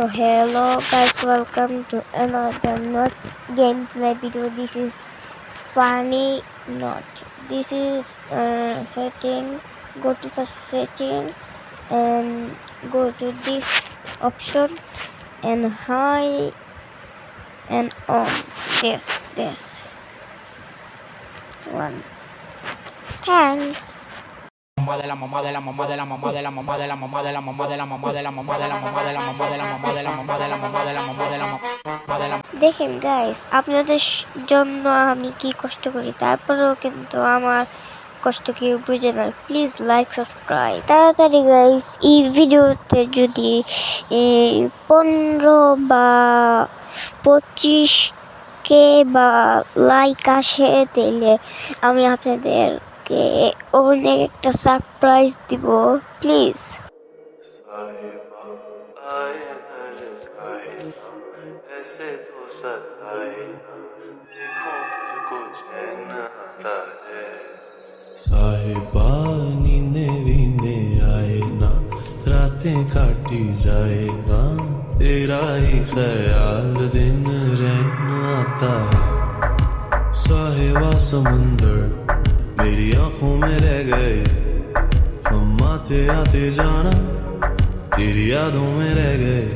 So hello guys, welcome to another not gameplay video. This is funny not. This is setting. Go to first setting and go to this option and high and on this one. Thanks. Mamá de la mamá de la mamá de la mamá de la mamá de la mamá de la mamá de la mamá de la mamá de la mamá de la mamá de la mamá de la mamá de la mamá de la mamá de la mamá de la দেখেন guys, আপনাদের জন্য আমি কি কষ্ট করি, তারপরেও কিন্তু আমার কষ্ট কেউ বুঝে না। প্লিজ লাইক সাবস্ক্রাইব তাড়াতাড়ি গাইস। এই ভিডিওতে যদি 15 বা 25K বা লাইক আসে তাহলে আমি আপনাদেরকে অনেক একটা সারপ্রাইজ দিব। প্লিজ ऐसे तो सताए ना देखूं तुझको चैन आता है साहिबा नींदे वींदे आए ना रातें काटी जाए ना तेरा ही ख्याल दिन रहना आता है साहिबा समंदर मेरी आंखों में रह गए हम आते आते जाना तेरी यादों में रह गए